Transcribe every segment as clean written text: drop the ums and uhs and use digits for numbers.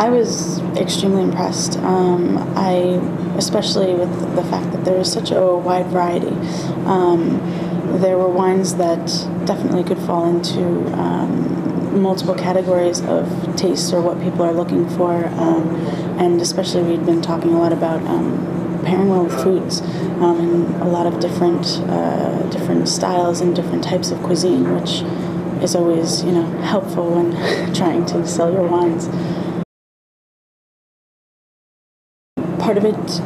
I was extremely impressed. Especially with the fact that there was such a wide variety. There were wines that definitely could fall into multiple categories of tastes or what people are looking for, and especially we'd been talking a lot about pairing well with foods, and a lot of different styles and different types of cuisine, which is always helpful when trying to sell your wines. Part of it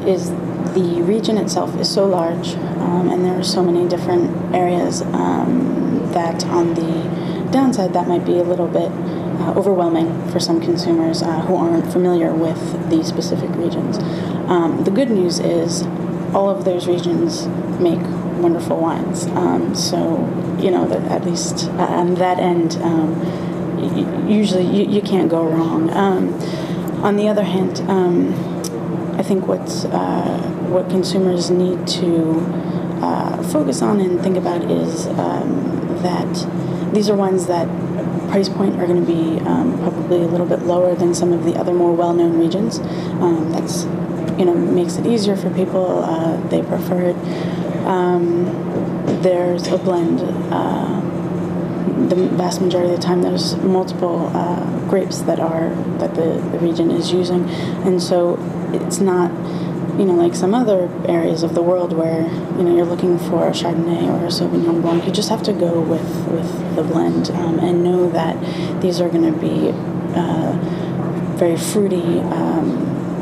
is the region itself is so large, and there are so many different areas that on the downside that might be a little bit overwhelming for some consumers who aren't familiar with the specific regions. The good news is all of those regions make wonderful wines. So, that at least on that end, usually you can't go wrong. On the other hand, I think what consumers need to focus on and think about is that these are wines that price point are going to be probably a little bit lower than some of the other more well-known regions. That's makes it easier for people. They prefer it. There's a blend. The vast majority of the time, there's multiple grapes that the region is using, and so it's not like some other areas of the world where you're looking for a Chardonnay or a Sauvignon Blanc. You just have to go with the blend and know that these are going to be very fruity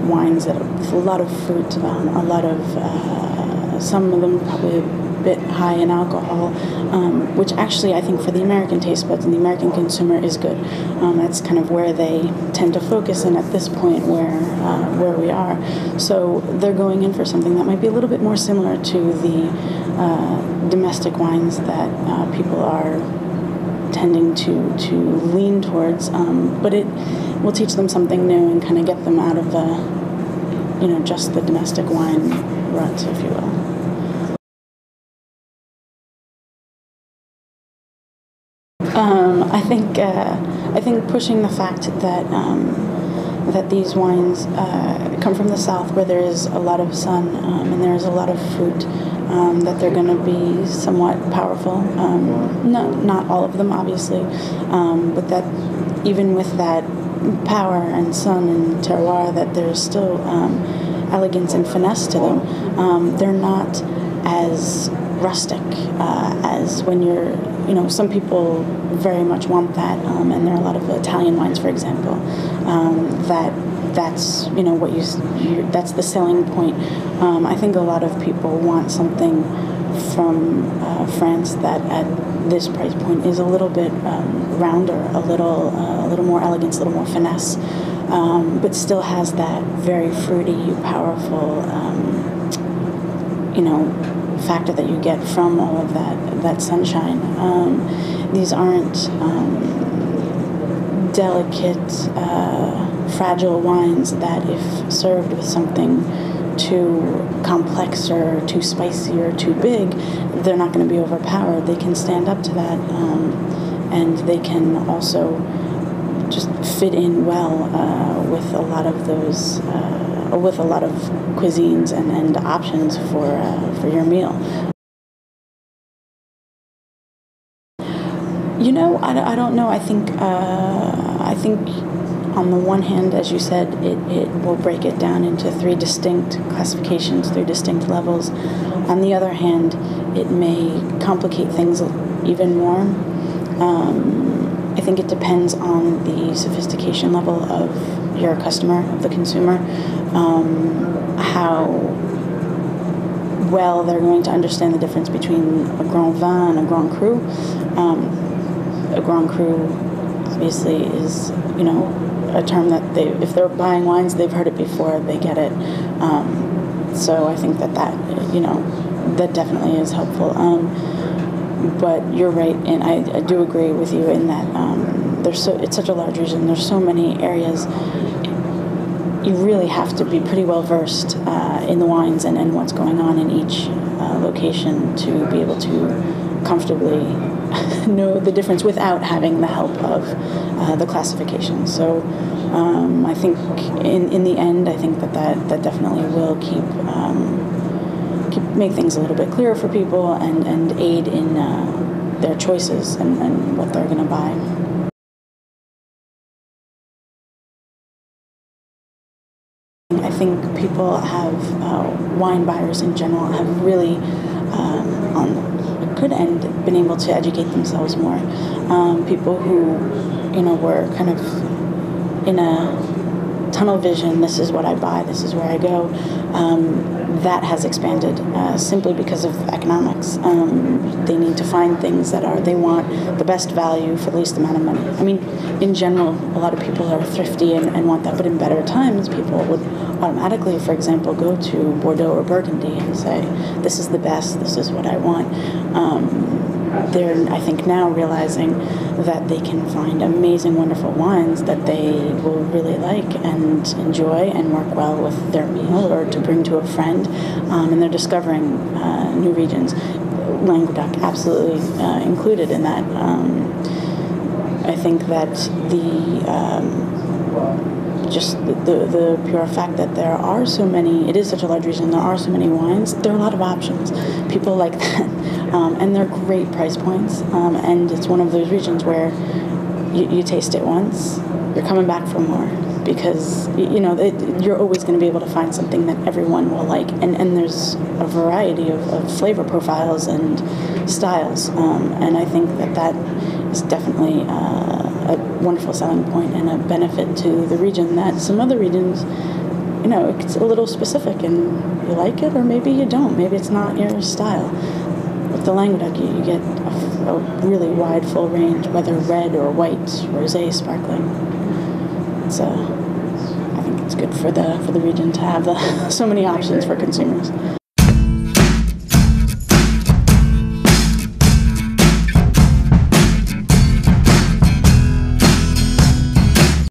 wines that with a lot of fruit, a lot of some of them probably a bit high in alcohol, which actually I think for the American taste buds and the American consumer is good. That's kind of where they tend to focus in at this point where we are. So they're going in for something that might be a little bit more similar to the domestic wines that people are tending to lean towards, but it will teach them something new and kind of get them out of the just the domestic wine rut, if you will. I think pushing the fact that that these wines come from the South, where there is a lot of sun and there is a lot of fruit, that they're going to be somewhat powerful. Not all of them, obviously, but that even with that power and sun and terroir, that there's still elegance and finesse to them. They're not as rustic as when you're, some people very much want that, and there are a lot of Italian wines, for example, that's what that's the selling point. I think a lot of people want something from France that at this price point is a little bit rounder, a little more elegance, a little more finesse, but still has that very fruity, powerful, factor that you get from all of that sunshine. These aren't delicate, fragile wines that, if served with something too complex or too spicy or too big, they're not going to be overpowered. They can stand up to that, and they can also just fit in well with a lot of those, with a lot of cuisines and options for your meal. I don't know. I think on the one hand, as you said, it will break it down into 3 distinct classifications, 3 distinct levels. On the other hand, it may complicate things even more. I think it depends on the sophistication level of your customer, of the consumer, how well they're going to understand the difference between a Grand Vin and a Grand Cru. A Grand Cru obviously is, a term that if they're buying wines, they've heard it before, they get it. So I think that that definitely is helpful. But you're right, and I do agree with you in that it's such a large region. There's so many areas. You really have to be pretty well versed in the wines and what's going on in each location to be able to comfortably know the difference without having the help of the classification. So I think in the end, I think that definitely will keep make things a little bit clearer for people and aid in their choices and what they're going to buy. I think people have, wine buyers in general have really, on the good end, been able to educate themselves more. People who, were kind of in a tunnel vision, this is what I buy, this is where I go, that has expanded simply because of economics. They need to find things they want the best value for the least amount of money. I mean, in general, a lot of people are thrifty and want that, but in better times, people would automatically, for example, go to Bordeaux or Burgundy and say, this is the best, this is what I want. They're, I think, now realizing that they can find amazing, wonderful wines that they will really like and enjoy and work well with their meal or to bring to a friend, and they're discovering new regions. Languedoc absolutely included in that. I think that just the pure fact that there are so many, it is such a large region, there are so many wines, there are a lot of options. People like that. And they're great price points. And it's one of those regions where you taste it once, you're coming back for more. Because, you're always going to be able to find something that everyone will like. And there's a variety of flavor profiles and styles. And I think that is definitely a wonderful selling point and a benefit to the region that some other regions, it's a little specific and you like it or maybe you don't. Maybe it's not your style. With the Languedoc, you get a really wide, full range, whether red or white, rosé, sparkling. So I think it's good for the region to have so many options for consumers.